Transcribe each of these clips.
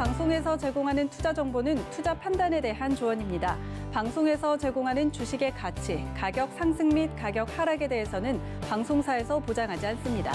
방송에서 제공하는 투자 정보는 투자 판단에 대한 조언입니다. 방송에서 제공하는 주식의 가치, 가격 상승 및 가격 하락에 대해서는 방송사에서 보장하지 않습니다.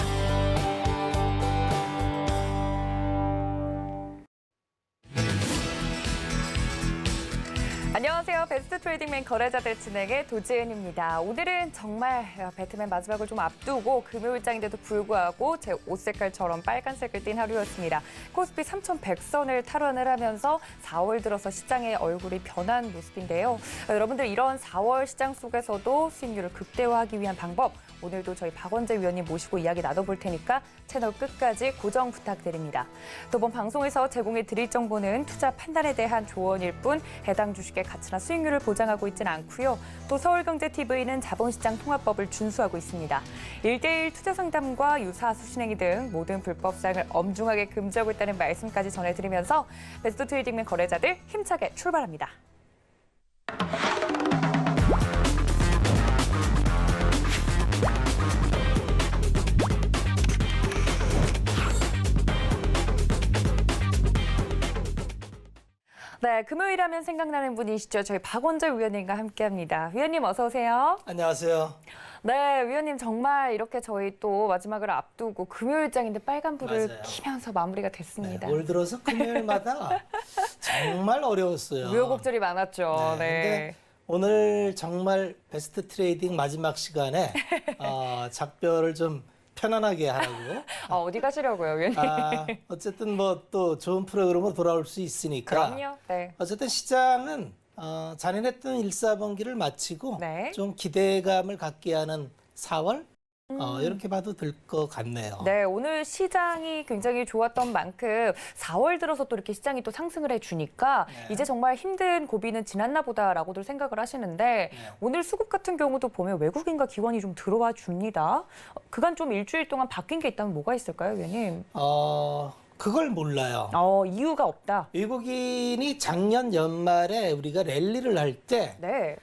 안녕하세요. 베스트 트레이딩맨 거래자들 진행의 도지은입니다. 오늘은 정말 배트맨 마지막을 좀 앞두고 금요일장인데도 불구하고 제 옷 색깔처럼 빨간색을 띤 하루였습니다. 코스피 3,100선을 탈환을 하면서 4월 들어서 시장의 얼굴이 변한 모습인데요. 여러분들 이런 4월 시장 속에서도 수익률을 극대화하기 위한 방법, 오늘도 저희 박원재 위원님 모시고 이야기 나눠볼 테니까 채널 끝까지 고정 부탁드립니다. 또 본 방송에서 제공해 드릴 정보는 투자 판단에 대한 조언일 뿐 해당 주식의 가치나 수익률을 보장하고 있지는 않고요. 또 서울경제TV는 자본시장 통합법을 준수하고 있습니다. 1대1 투자 상담과 유사 수신행위 등 모든 불법 사항을 엄중하게 금지하고 있다는 말씀까지 전해드리면서 베스트 트레이딩맨 거래자들 힘차게 출발합니다. 네, 금요일 하면 생각나는 분이시죠. 저희 박원재 위원님과 함께합니다. 위원님 어서 오세요. 안녕하세요. 네, 위원님 정말 이렇게 저희 또 마지막을 앞두고 금요일장인데 빨간불을 맞아요. 켜면서 마무리가 됐습니다. 네, 올 들어서 금요일마다 정말 어려웠어요. 우여곡절이 많았죠. 근데 오늘 정말 베스트 트레이딩 마지막 시간에 작별을 좀 편안하게 하라고. 어디 가시려고요, 위원님? 어쨌든 뭐 또 좋은 프로그램으로 돌아올 수 있으니까. 그럼요. 네. 어쨌든 시장은 잔인했던 1사분기를 마치고 네. 좀 기대감을 갖게 하는 4월 이렇게 봐도 될 것 같네요. 네, 오늘 시장이 굉장히 좋았던 만큼 4월 들어서 또 이렇게 시장이 또 상승을 해주니까 이제 정말 힘든 고비는 지났나 보다라고들 생각을 하시는데 오늘 수급 같은 경우도 보면 외국인과 기관이 좀 들어와 줍니다. 그간 좀 일주일 동안 바뀐 게 있다면 뭐가 있을까요, 위원님? 그걸 몰라요. 이유가 없다. 외국인이 작년 연말에 우리가 랠리를 할 때 네.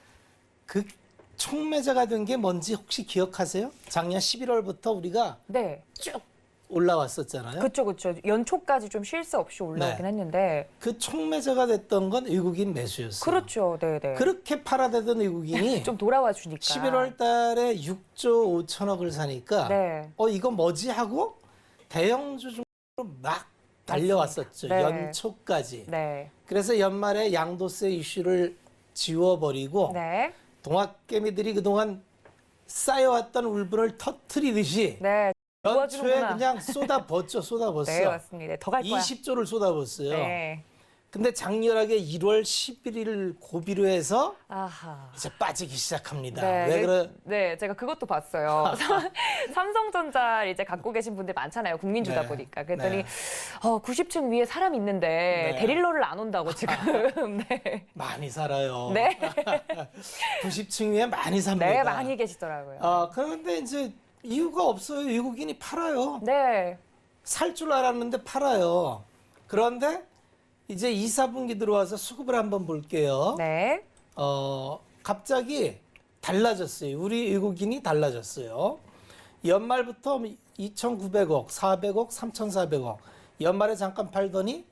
그 촉매제가 된 게 뭔지 혹시 기억하세요? 작년 11월부터 우리가 네. 쭉 올라왔었잖아요. 그쵸. 연초까지 좀 쉴 새 없이 올라오긴 했는데. 그 촉매제가 됐던 건 외국인 매수였어요. 그렇죠. 네네. 그렇게 팔아대던 외국인이 좀 돌아와 주니까. 11월 달에 6조 5천억을 사니까 네. 이거 뭐지 하고 대형주 중으로 막 달려왔었죠. 네. 연초까지. 네. 그래서 연말에 양도세 이슈를 지워버리고 네. 동학개미들이 그동안 쌓여왔던 울분을 터트리듯이 네. 연초에 도와주는구나. 그냥 쏟아붓죠. 네, 맞습니다. 더 갈 거야. 20조를 쏟아붓어요. 네. 근데 장렬하게 1월 11일 고비로 해서 아하. 이제 빠지기 시작합니다. 네, 왜 그래? 네, 제가 그것도 봤어요. 삼성전자 이제 갖고 계신 분들 많잖아요. 국민주다 네. 보니까. 그랬더니 네. 90층 위에 사람 있는데 네. 데릴러를 안 온다고 지금. 네. 많이 살아요. 네. 90층 위에 많이 삽니다. 네, 많이 계시더라고요. 그런데 이제 이유가 없어요. 외국인이 팔아요. 네. 살 줄 알았는데 팔아요. 그런데 이제 2, 4분기 들어와서 수급을 한번 볼게요. 네. 갑자기 달라졌어요. 우리 외국인이 달라졌어요. 연말부터 2,900억, 400억, 3,400억. 연말에 잠깐 팔더니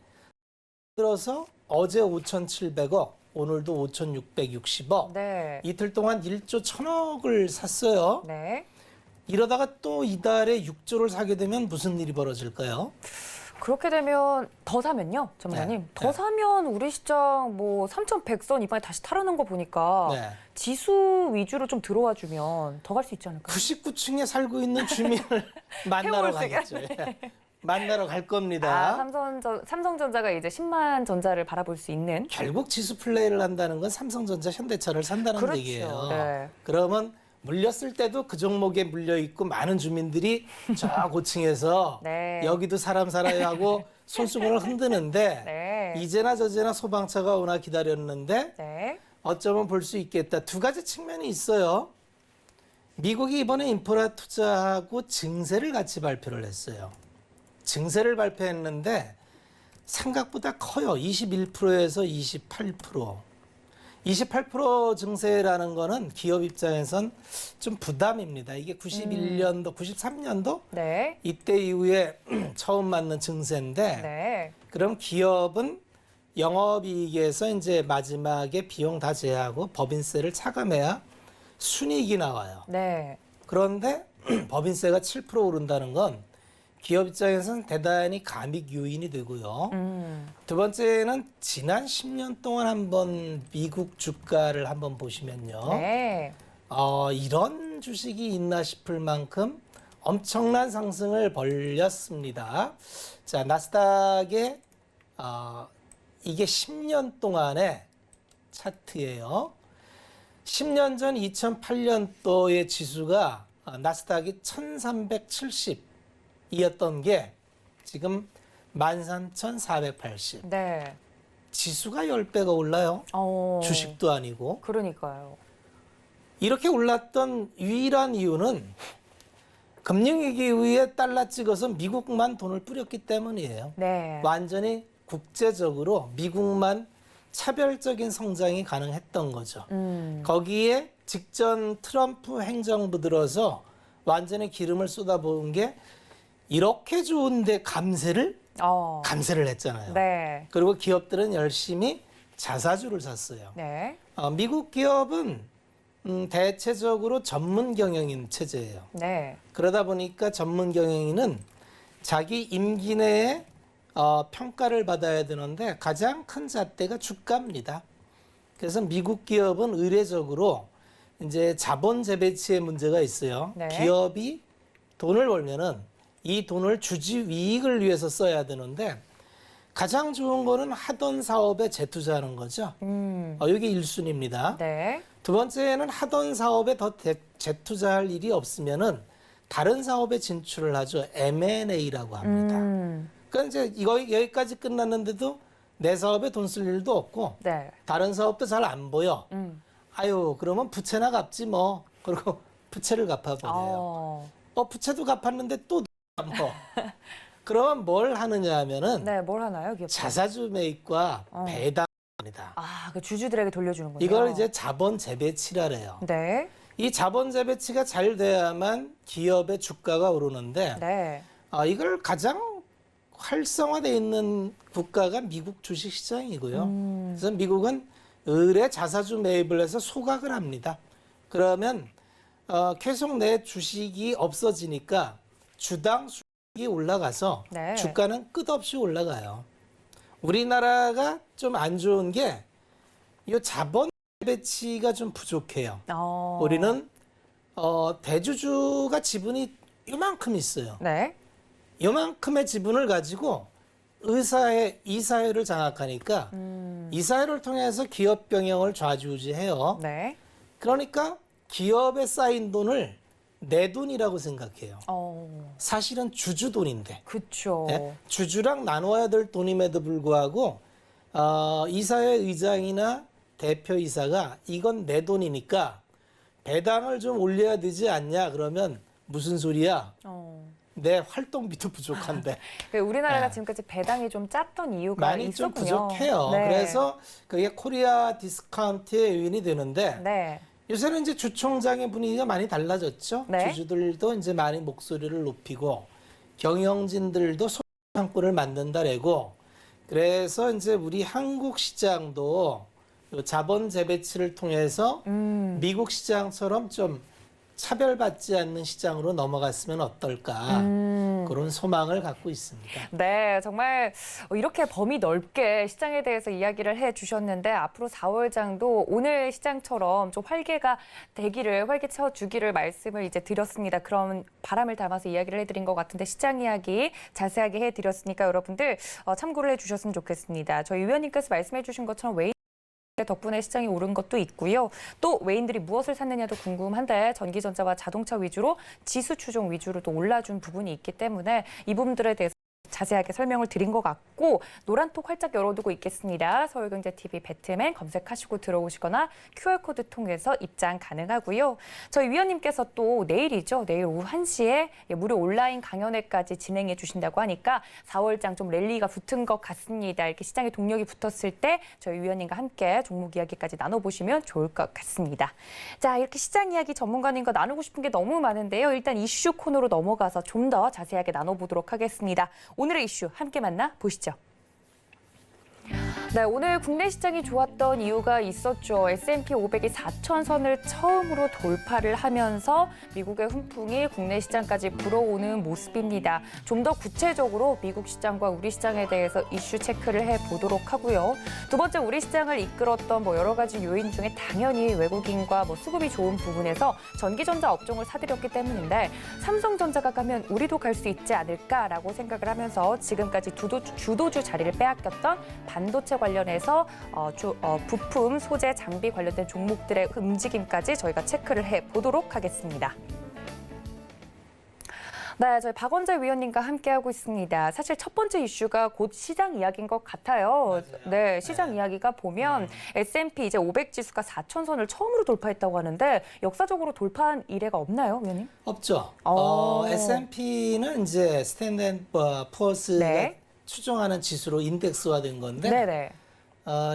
들어서 어제 5,700억, 오늘도 5,660억. 네. 이틀 동안 1조 1,000억을 샀어요. 네. 이러다가 또 이달에 6조를 사게 되면 무슨 일이 벌어질까요? 그렇게 되면 더 사면요, 전문가님. 네. 더 사면 우리 시장 뭐 3,100선 이번에 다시 탈환한 거 보니까 네. 지수 위주로 좀 들어와 주면 더 갈 수 있지 않을까요? 99층에 살고 있는 주민을 만나러 가겠죠. 예. 만나러 갈 겁니다. 삼성전자가 이제 10만 전자를 바라볼 수 있는. 결국 지수 플레이를 한다는 건 삼성전자, 현대차를 산다는 그렇죠. 얘기예요. 네. 그러면 물렸을 때도 그 종목에 물려 있고 많은 주민들이 저 고층에서 네. 여기도 사람 살아야 하고 손수건을 흔드는데 네. 이제나 저제나 소방차가 오나 기다렸는데 네. 어쩌면 볼 수 있겠다. 두 가지 측면이 있어요. 미국이 이번에 인프라 투자하고 증세를 같이 발표를 했어요. 증세를 발표했는데 생각보다 커요. 21%에서 28%. 28% 증세라는 거는 기업 입장에선 좀 부담입니다. 이게 91년도, 93년도 네. 이때 이후에 처음 맞는 증세인데 네. 그럼 기업은 영업이익에서 이제 마지막에 비용 다 제하고 법인세를 차감해야 순이익이 나와요. 네. 그런데 법인세가 7% 오른다는 건 기업 입장에서는 대단히 감익 요인이 되고요. 두 번째는 지난 10년 동안 한번 미국 주가를 한번 보시면요. 네. 이런 주식이 있나 싶을 만큼 엄청난 상승을 벌였습니다. 자, 나스닥의 이게 10년 동안의 차트예요. 10년 전 2008년도의 지수가 나스닥이 1370이었던 게 지금 13,480. 네. 지수가 10배가 올라요. 주식도 아니고. 그러니까요. 이렇게 올랐던 유일한 이유는 금융위기 이후에 달러 찍어서 미국만 돈을 뿌렸기 때문이에요. 네. 완전히 국제적으로 미국만 차별적인 성장이 가능했던 거죠. 거기에 직전 트럼프 행정부 들어서 완전히 기름을 쏟아부은 게 이렇게 좋은데 감세를 했잖아요. 네. 그리고 기업들은 열심히 자사주를 샀어요. 네. 미국 기업은 대체적으로 전문 경영인 체제예요. 네. 그러다 보니까 전문 경영인은 자기 임기 내에 평가를 받아야 되는데 가장 큰 잣대가 주가입니다. 그래서 미국 기업은 의례적으로 이제 자본 재배치의 문제가 있어요. 네. 기업이 돈을 벌면은 이 돈을 주주 이익을 위해서 써야 되는데 가장 좋은 거는 하던 사업에 재투자하는 거죠. 이게 1순위입니다. 네. 두 번째는 하던 사업에 더 재투자할 일이 없으면은 다른 사업에 진출을 하죠. M&A라고 합니다. 그러니까 이제 이거 여기까지 끝났는데도 내 사업에 돈 쓸 일도 없고 네. 다른 사업도 잘 안 보여. 아유, 그러면 부채나 갚지 뭐. 그리고 부채를 갚아버려요. 부채도 갚았는데 또 갚어. 그러면 뭘 하느냐 하면은 네, 뭘 하나요, 기업? 자사주 매입과 배당입니다. 그 주주들에게 돌려주는군요. 이걸 이제 자본 재배치라래요. 네. 이 자본 재배치가 잘 돼야만 기업의 주가가 오르는데 네. 이걸 가장 활성화되어 있는 국가가 미국 주식시장이고요. 그래서 미국은 의뢰 자사주 매입을 해서 소각을 합니다. 그러면 계속 내 주식이 없어지니까 주당 수익이 올라가서 네. 주가는 끝없이 올라가요. 우리나라가 좀 안 좋은 게 이 자본 배치가 좀 부족해요. 우리는 대주주가 지분이 요만큼 있어요. 네. 요만큼의 지분을 가지고 이사회를 장악하니까 이사회를 통해서 기업 경영을 좌지우지해요. 네. 그러니까 기업에 쌓인 돈을 내 돈이라고 생각해요. 사실은 주주 돈인데. 그렇죠. 네? 주주랑 나눠야 될 돈임에도 불구하고 이사회 의장이나 대표이사가 이건 내 돈이니까 배당을 좀 올려야 되지 않냐 그러면 무슨 소리야? 내 활동비도 부족한데. 우리나라가 네. 지금까지 배당이 좀 짰던 이유가 많이 있었군요. 좀 부족해요. 네. 그래서 그게 코리아 디스카운트의 요인이 되는데 네. 요새는 이제 주총장의 분위기가 많이 달라졌죠. 네. 주주들도 이제 많이 목소리를 높이고 경영진들도 소상권을 만든다래고 그래서 이제 우리 한국 시장도 자본 재배치를 통해서 미국 시장처럼 좀 차별받지 않는 시장으로 넘어갔으면 어떨까 그런 소망을 갖고 있습니다. 네, 정말 이렇게 범위 넓게 시장에 대해서 이야기를 해주셨는데 앞으로 4월장도 오늘 시장처럼 좀 활기쳐 주기를 말씀을 이제 드렸습니다. 그런 바람을 담아서 이야기를 해드린 것 같은데 시장 이야기 자세하게 해드렸으니까 여러분들 참고를 해주셨으면 좋겠습니다. 저희 위원님께서 말씀해주신 것처럼 덕분에 시장이 오른 것도 있고요. 또 외인들이 무엇을 샀느냐도 궁금한데 전기전자와 자동차 위주로 지수 추종 위주로 또 올라준 부분이 있기 때문에 이 부분들에 대해서 자세하게 설명을 드린 것 같고 노란톡 활짝 열어두고 있겠습니다. 서울경제TV 배트맨 검색하시고 들어오시거나 QR코드 통해서 입장 가능하고요. 저희 위원님께서 또 내일이죠. 내일 오후 1시에 무료 온라인 강연회까지 진행해 주신다고 하니까 4월장 좀 랠리가 붙은 것 같습니다. 이렇게 시장에 동력이 붙었을 때 저희 위원님과 함께 종목 이야기까지 나눠보시면 좋을 것 같습니다. 자, 이렇게 시장 이야기 전문가님과 나누고 싶은 게 너무 많은데요. 일단 이슈 코너로 넘어가서 좀 더 자세하게 나눠보도록 하겠습니다. 오늘의 이슈 함께 만나보시죠. 네, 오늘 국내 시장이 좋았던 이유가 있었죠. S&P 500이 4,000선을 처음으로 돌파를 하면서 미국의 훈풍이 국내 시장까지 불어오는 모습입니다. 좀 더 구체적으로 미국 시장과 우리 시장에 대해서 이슈 체크를 해보도록 하고요. 두 번째, 우리 시장을 이끌었던 여러 가지 요인 중에 당연히 외국인과 수급이 좋은 부분에서 전기전자 업종을 사들였기 때문인데 삼성전자가 가면 우리도 갈 수 있지 않을까라고 생각을 하면서 지금까지 주도주 자리를 빼앗겼던 반도체 관련해서 부품, 소재, 장비 관련된 종목들의 움직임까지 저희가 체크를 해보도록 하겠습니다. 네, 저희 박원재 위원님과 함께하고 있습니다. 사실 첫 번째 이슈가 곧 시장 이야기인 것 같아요. 맞아요. 네, 시장 이야기가 보면 S&P 이제 500 지수가 4,000선을 처음으로 돌파했다고 하는데 역사적으로 돌파한 이래가 없나요, 위원님? 없죠. 어. S&P는 이제 스탠다드 푸어스가 네. 추정하는 지수로 인덱스화된 건데 네네.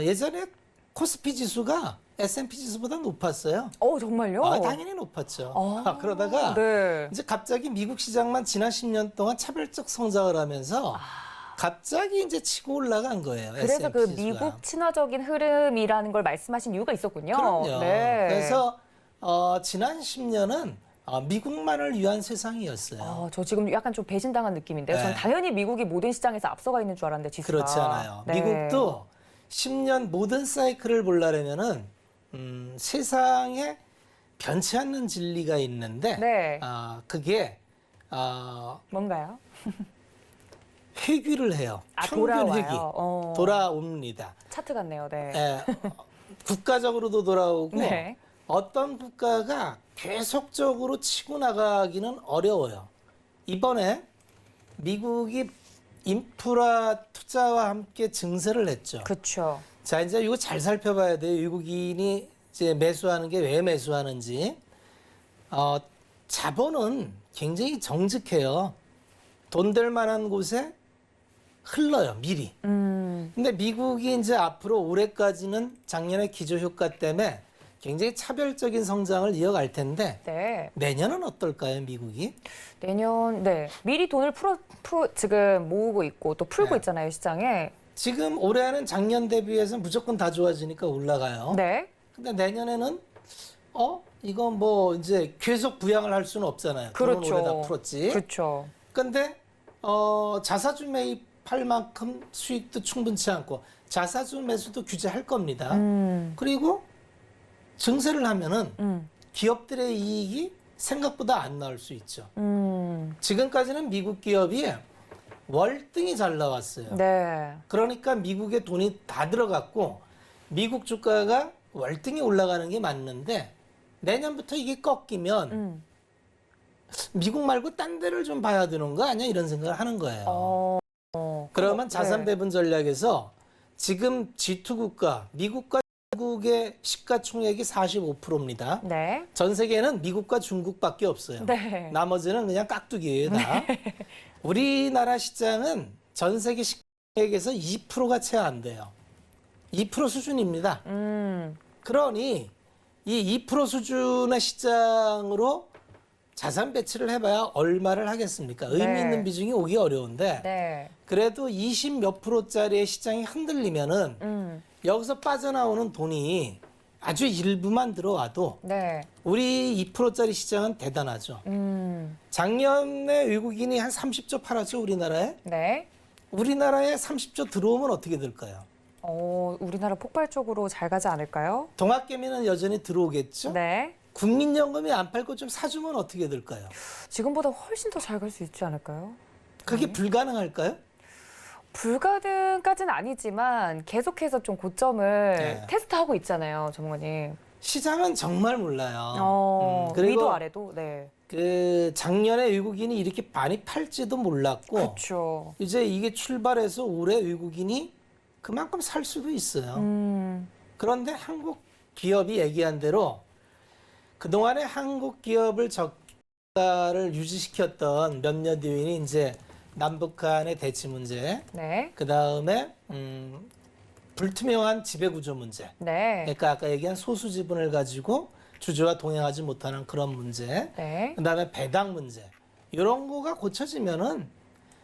예전에 코스피 지수가 S&P 지수보다 높았어요. 정말요? 당연히 높았죠. 아, 그러다가 네. 이제 갑자기 미국 시장만 지난 10년 동안 차별적 성장을 하면서 갑자기 이제 치고 올라간 거예요. 그래서 S&P 그 지수가. 미국 친화적인 흐름이라는 걸 말씀하신 이유가 있었군요. 그럼요. 네. 그래서 지난 10년은 미국만을 위한 세상이었어요. 저 지금 약간 좀 배신당한 느낌인데요. 네. 전 당연히 미국이 모든 시장에서 앞서가 있는 줄 알았는데 지수가. 그렇지 않아요. 네. 미국도 10년 모든 사이클을 보려면은 세상에 변치 않는 진리가 있는데 네. 그게 뭔가요? 회귀를 해요. 평균 돌아와요. 회귀. 돌아옵니다. 차트 같네요. 네. 국가적으로도 돌아오고 네. 어떤 국가가 계속적으로 치고 나가기는 어려워요. 이번에 미국이 인프라 투자와 함께 증세를 했죠. 그렇죠. 자, 이제 이거 잘 살펴봐야 돼요. 외국인이 이제 매수하는 게 왜 매수하는지. 자본은 굉장히 정직해요. 돈 될 만한 곳에 흘러요, 미리. 근데 미국이 이제 앞으로 올해까지는 작년의 기저효과 때문에 굉장히 차별적인 성장을 이어갈 텐데 네. 내년은 어떨까요, 미국이? 내년 미리 돈을 지금 모으고 있고 또 풀고 네. 있잖아요, 시장에. 지금 올해는 작년 대비해서 무조건 다 좋아지니까 올라가요. 네. 근데 내년에는 이건 뭐 이제 계속 부양을 할 수는 없잖아요. 돈은 그렇죠. 올해 다 풀었지. 그렇죠. 근데 자사주 매입할 만큼 수익도 충분치 않고 자사주 매수도 규제할 겁니다. 그리고 증세를 하면은 기업들의 이익이 생각보다 안 나올 수 있죠. 지금까지는 미국 기업이 월등히 잘 나왔어요. 네. 그러니까 미국에 돈이 다 들어갔고 미국 주가가 월등히 올라가는 게 맞는데 내년부터 이게 꺾이면 미국 말고 딴 데를 좀 봐야 되는 거 아니야? 이런 생각을 하는 거예요. 그러면 자산 배분 전략에서 지금 G2 국가, 미국과 중국의 시가총액이 45%입니다. 네. 전 세계는 미국과 중국밖에 없어요. 네. 나머지는 그냥 깍두기예요, 다. 우리나라 시장은 전 세계 시가총액에서 2%가 채 안 돼요. 2% 수준입니다. 그러니 이 2% 수준의 시장으로 자산 배치를 해봐야 얼마를 하겠습니까? 의미 네. 있는 비중이 오기 어려운데 네. 그래도 20 몇 프로짜리의 시장이 흔들리면은 여기서 빠져나오는 돈이 아주 일부만 들어와도 네. 우리 2%짜리 시장은 대단하죠. 작년에 외국인이 한 30조 팔았죠, 우리나라에. 네. 우리나라에 30조 들어오면 어떻게 될까요? 우리나라 폭발적으로 잘 가지 않을까요? 동학개미는 여전히 들어오겠죠? 네. 국민연금이 안 팔고 좀 사주면 어떻게 될까요? 지금보다 훨씬 더 잘 갈 수 있지 않을까요? 그게 불가능할까요? 불가능까지는 아니지만 계속해서 좀 고점을 네. 테스트하고 있잖아요, 전문가님. 시장은 정말 몰라요. 그리고 위도 아래도 네. 그 작년에 외국인이 이렇게 많이 팔지도 몰랐고 그렇죠. 이제 이게 출발해서 올해 외국인이 그만큼 살 수도 있어요. 그런데 한국 기업이 얘기한 대로 그동안에 한국 기업을 저가를 유지시켰던 몇몇 요인이 이제 남북 간의 대치 문제, 네. 그다음에 불투명한 지배구조 문제. 네. 그러니까 아까 얘기한 소수 지분을 가지고 주주와 동행하지 못하는 그런 문제. 네. 그다음에 배당 문제. 이런 거가 고쳐지면은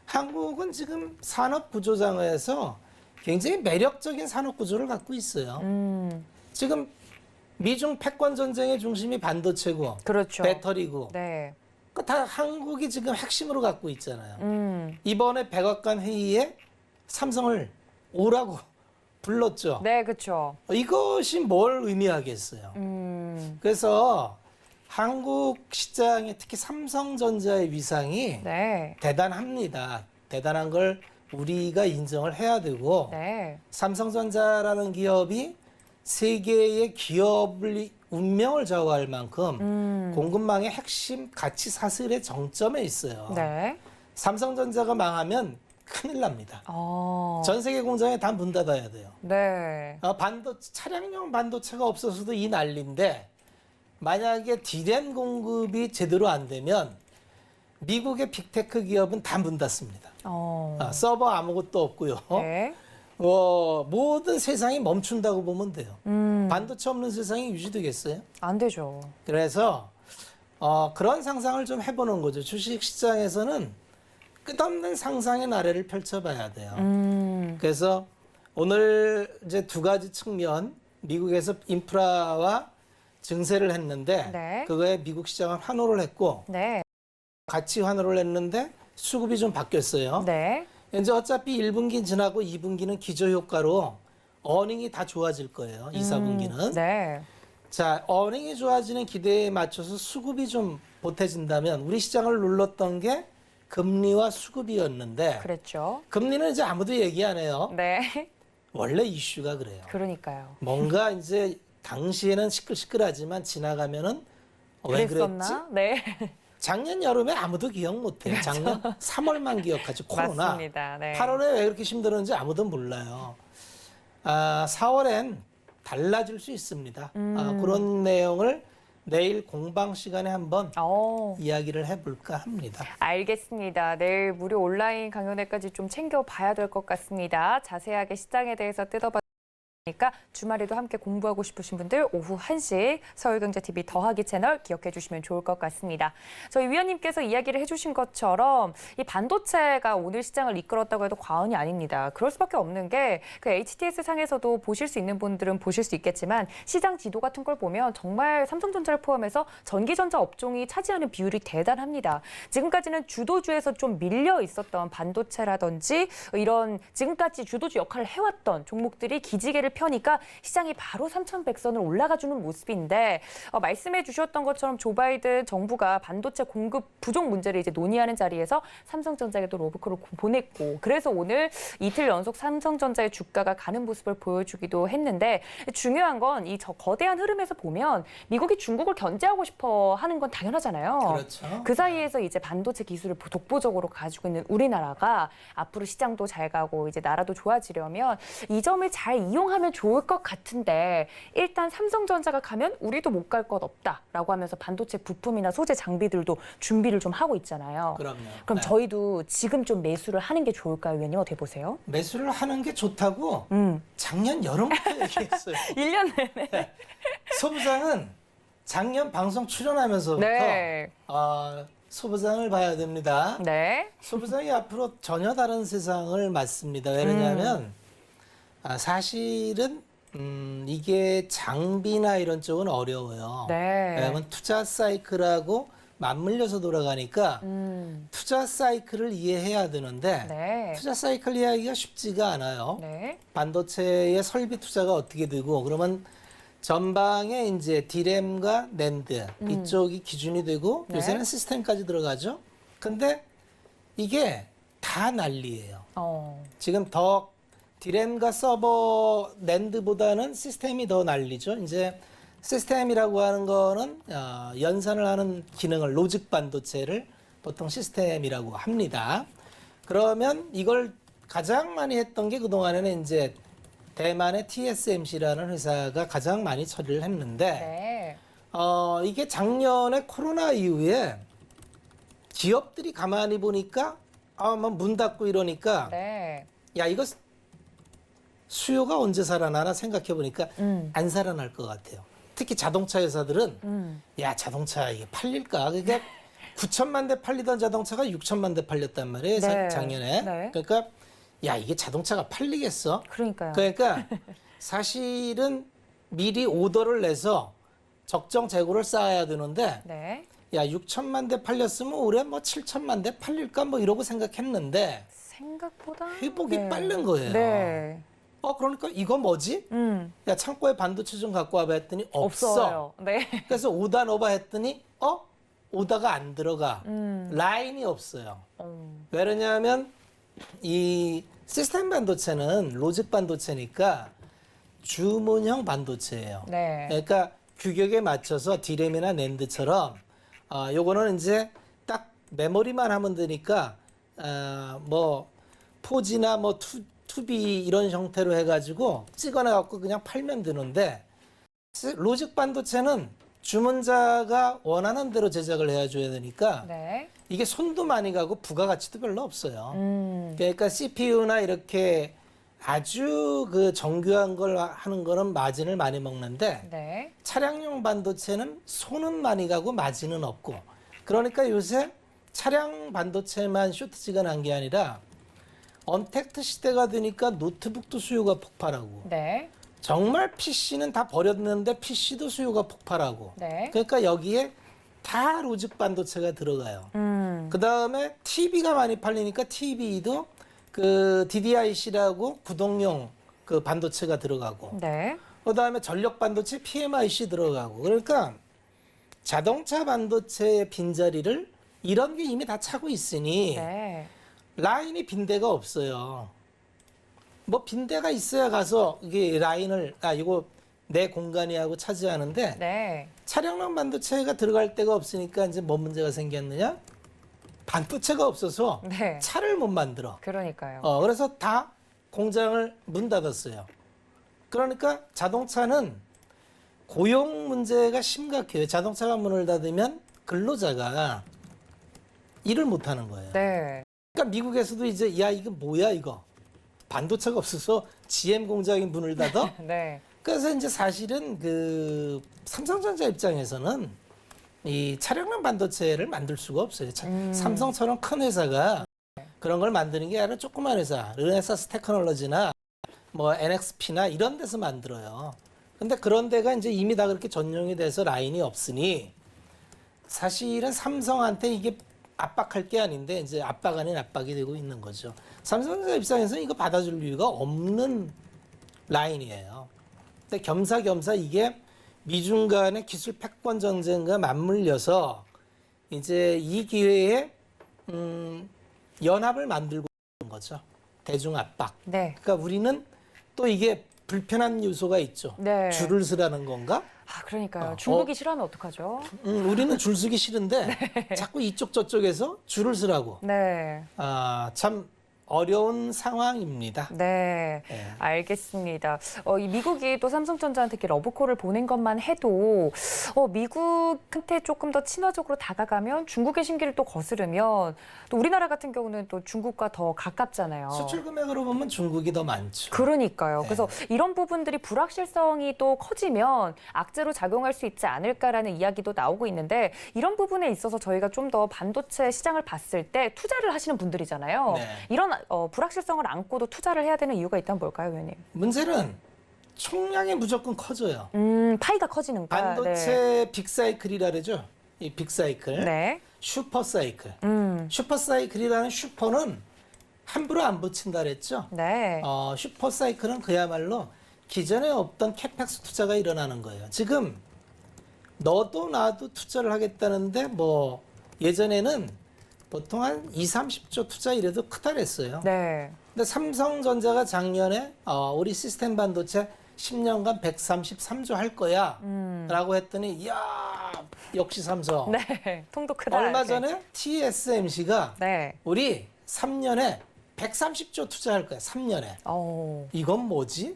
한국은 지금 산업 구조장에서 굉장히 매력적인 산업 구조를 갖고 있어요. 지금 미중 패권 전쟁의 중심이 반도체고 그렇죠. 배터리고 네. 그 다 한국이 지금 핵심으로 갖고 있잖아요. 이번에 백악관 회의에 삼성을 오라고 불렀죠. 네, 그렇죠. 이것이 뭘 의미하겠어요. 그래서 한국 시장에 특히 삼성전자의 위상이 네. 대단합니다. 대단한 걸 우리가 인정을 해야 되고 네. 삼성전자라는 기업이 세계의 기업을 운명을 좌우할 만큼 공급망의 핵심 가치 사슬의 정점에 있어요. 네. 삼성전자가 망하면 큰일 납니다. 전 세계 공장에 다 문 닫아야 돼요. 네. 차량용 반도체가 없어서도 이 난리인데 만약에 디램 공급이 제대로 안 되면 미국의 빅테크 기업은 다 문 닫습니다. 서버 아무것도 없고요. 네. 모든 세상이 멈춘다고 보면 돼요. 반도체 없는 세상이 유지되겠어요? 안 되죠. 그래서 그런 상상을 좀 해보는 거죠. 주식 시장에서는 끝없는 상상의 나래를 펼쳐봐야 돼요. 그래서 오늘 이제 두 가지 측면, 미국에서 인프라와 증세를 했는데 네. 그거에 미국 시장은 환호를 했고 네. 같이 환호를 했는데 수급이 좀 바뀌었어요. 네. 이제 어차피 1분기 지나고 2분기는 기저효과로 어닝이 다 좋아질 거예요. 2, 4분기는. 네. 자, 어닝이 좋아지는 기대에 맞춰서 수급이 좀 보태진다면 우리 시장을 눌렀던 게 금리와 수급이었는데 그랬죠. 금리는 이제 아무도 얘기 안 해요. 네. 원래 이슈가 그래요. 그러니까요. 뭔가 이제 당시에는 시끌시끌하지만 지나가면은 왜 그랬지? 그랬었나? 네. 작년 여름에 아무도 기억 못해요. 작년 3월만 기억하지 코로나. 맞습니다. 네. 8월에 왜 그렇게 힘들었는지 아무도 몰라요. 4월엔 달라질 수 있습니다. 그런 내용을 내일 공방 시간에 한번 이야기를 해볼까 합니다. 알겠습니다. 내일 무료 온라인 강연회까지 좀 챙겨봐야 될 것 같습니다. 자세하게 시장에 대해서 뜯어봤으니까 주말에도 함께 공부하고 싶으신 분들 오후 1시 서울경제TV 더하기 채널 기억해 주시면 좋을 것 같습니다. 저희 위원님께서 이야기를 해주신 것처럼 이 반도체가 오늘 시장을 이끌었다고 해도 과언이 아닙니다. 그럴 수밖에 없는 게 그 HTS 상에서도 보실 수 있는 분들은 보실 수 있겠지만 시장 지도 같은 걸 보면 정말 삼성전자를 포함해서 전기전자 업종이 차지하는 비율이 대단합니다. 지금까지는 주도주에서 좀 밀려 있었던 반도체라든지 이런 지금까지 주도주 역할을 해왔던 종목들이 기지개를 펴니까 시장이 바로 3,100선을 올라가주는 모습인데 말씀해 주셨던 것처럼 조 바이든 정부가 반도체 공급 부족 문제를 이제 논의하는 자리에서 삼성전자에도 로브콜을 보냈고 그래서 오늘 이틀 연속 삼성전자의 주가가 가는 모습을 보여주기도 했는데 중요한 건 이 저 거대한 흐름에서 보면 미국이 중국을 견제하고 싶어 하는 건 당연하잖아요. 그렇죠. 그 사이에서 이제 반도체 기술을 독보적으로 가지고 있는 우리나라가 앞으로 시장도 잘 가고 이제 나라도 좋아지려면 이 점을 잘 이용하면 좋을 것 같은데 일단 삼성전자가 가면 우리도 못 갈 것 없다라고 하면서 반도체 부품이나 소재 장비들도 준비를 좀 하고 있잖아요. 그럼요. 그럼 네. 저희도 지금 좀 매수를 하는 게 좋을까요, 위원님? 어떻게 보세요? 매수를 하는 게 좋다고 작년 여름부터 얘기했어요. 1년 내내. 소부장은 작년 방송 출연하면서부터 네. 소부장을 봐야 됩니다. 네. 소부장이 앞으로 전혀 다른 세상을 맞습니다. 왜냐하면 사실은 이게 장비나 이런 쪽은 어려워요. 네. 왜냐하면 투자 사이클하고 맞물려서 돌아가니까 투자 사이클을 이해해야 되는데 네. 투자 사이클 이해하기가 쉽지가 않아요. 네. 반도체의 설비 투자가 어떻게 되고 그러면 전방에 이제 디램과 낸드 이쪽이 기준이 되고 네. 요새는 시스템까지 들어가죠. 근데 이게 다 난리예요. 지금 더 디램과 서버 낸드보다는 시스템이 더 난리죠. 이제 시스템이라고 하는 거는 연산을 하는 기능을 로직 반도체를 보통 시스템이라고 합니다. 그러면 이걸 가장 많이 했던 게 그동안에는 이제 대만의 TSMC라는 회사가 가장 많이 처리를 했는데 네. 이게 작년에 코로나 이후에 기업들이 가만히 보니까 문 닫고 이러니까 네. 야 이거 수요가 언제 살아나나 생각해 보니까 음. 안 살아날 것 같아요. 특히 자동차 회사들은 야 자동차 이게 팔릴까? 그게 9천만 대 팔리던 자동차가 6천만 대 팔렸단 말이에요. 네. 작년에. 네. 그러니까 야 이게 자동차가 팔리겠어? 그러니까요. 그러니까 사실은 미리 오더를 내서 적정 재고를 쌓아야 되는데 네. 야 6천만 대 팔렸으면 올해 뭐 7천만 대 팔릴까 뭐 이러고 생각했는데 생각보다 회복이 네. 빠른 거예요. 네. 그러니까 이거 뭐지? 야 창고에 반도체 좀 갖고 와봐 했더니 없어. 없어요. 네. 그래서 오다 넣어봐 했더니 오다가 안 들어가. 라인이 없어요. 왜냐하면 이 시스템 반도체는 로직 반도체니까 주문형 반도체예요. 네. 그러니까 규격에 맞춰서 디램이나 낸드처럼 요거는 이제 딱 메모리만 하면 되니까 뭐 4G나 뭐 2B 이런 형태로 해가지고 찍어내 갖고 그냥 팔면 되는데 로직 반도체는 주문자가 원하는 대로 제작을 해줘야 되니까 네. 이게 손도 많이 가고 부가가치도 별로 없어요. 음. 그러니까 CPU나 이렇게 아주 그 정교한 걸 하는 거는 마진을 많이 먹는데 네. 차량용 반도체는 손은 많이 가고 마진은 없고 그러니까 요새 차량 반도체만 쇼트지가 난 게 아니라 언택트 시대가 되니까 노트북도 수요가 폭발하고 네. 정말 PC는 다 버렸는데 PC도 수요가 폭발하고 네. 그러니까 여기에 다 로직 반도체가 들어가요. 그 다음에 TV가 많이 팔리니까 TV도 그 DDIC라고 구동용 그 반도체가 들어가고 네. 그 다음에 전력 반도체 PMIC 들어가고 그러니까 자동차 반도체의 빈자리를 이런 게 이미 다 차고 있으니 네. 라인이 빈대가 없어요. 뭐 빈대가 있어야 가서 이게 라인을 이거 내 공간이 하고 차지하는데 네. 차량용 반도체가 들어갈 데가 없으니까 이제 뭔 문제가 생겼느냐? 반도체가 없어서 네. 차를 못 만들어. 그러니까요. 그래서 다 공장을 문 닫았어요. 그러니까 자동차는 고용 문제가 심각해요. 자동차가 문을 닫으면 근로자가 일을 못 하는 거예요. 네. 그러니까 미국에서도 이제 야 이거 뭐야 이거 반도체가 없어서 GM 공장이 문을 닫아? 네. 그래서 이제 사실은 그 삼성전자 입장에서는 이 차량용 반도체를 만들 수가 없어요. 삼성처럼 큰 회사가 그런 걸 만드는 게 아니라 조그만 회사, 르네사스 테크놀로지나 뭐 NXP나 이런 데서 만들어요. 근데 그런 데가 이제 이미 다 그렇게 전용이 돼서 라인이 없으니 사실은 삼성한테 이게 압박할 게 아닌데 이제 압박 아닌 압박이 되고 있는 거죠. 삼성전자 입장에서는 이거 받아줄 이유가 없는 라인이에요. 근데 겸사겸사 이게 미중 간의 기술 패권 전쟁과 맞물려서 이제 이 기회에 연합을 만들고 있는 거죠. 대중 압박. 네. 그러니까 우리는 또 이게 불편한 요소가 있죠. 네. 줄을 서라는 건가? 그러니까요. 중국이 싫어하면 어떡하죠? 우리는 줄 서기 싫은데 자꾸 이쪽 저쪽에서 줄을 서라고. 네. 참 어려운 상황입니다. 네, 네. 알겠습니다. 이 미국이 또 삼성전자한테 이렇게 러브콜을 보낸 것만 해도 미국한테 조금 더 친화적으로 다가가면 중국의 심기를 또 거스르면 또 우리나라 같은 경우는 또 중국과 더 가깝잖아요. 수출 금액으로 보면 중국이 더 많죠. 그러니까요. 네. 그래서 이런 부분들이 불확실성이 또 커지면 악재로 작용할 수 있지 않을까라는 이야기도 나오고 있는데 이런 부분에 있어서 저희가 좀 더 반도체 시장을 봤을 때 투자를 하시는 분들이잖아요. 네. 이런 불확실성을 안고도 투자를 해야 되는 이유가 있다면 뭘까요, 의원님? 문제는 총량이 무조건 커져요. 파이가 커지는 거야. 반도체 빅사이클이라 그러죠. 이 빅사이클. 네. 슈퍼사이클. 슈퍼사이클이라는 슈퍼는 함부로 안 붙인다 그랬죠. 네. 슈퍼사이클은 그야말로 기존에 없던 캐펙스 투자가 일어나는 거예요. 지금 너도 나도 투자를 하겠다는데 뭐 예전에는 보통 한 2, 30조 투자 이래도 크다 그랬어요. 네. 근데 삼성전자가 작년에 우리 시스템 반도체 10년간 133조 할 거야. 라고 했더니, 이야, 역시 삼성. 네, 통도 크다. 얼마 이렇게. 전에 TSMC가 네. 우리 3년에 130조 투자할 거야. 3년에. 어, 이건 뭐지?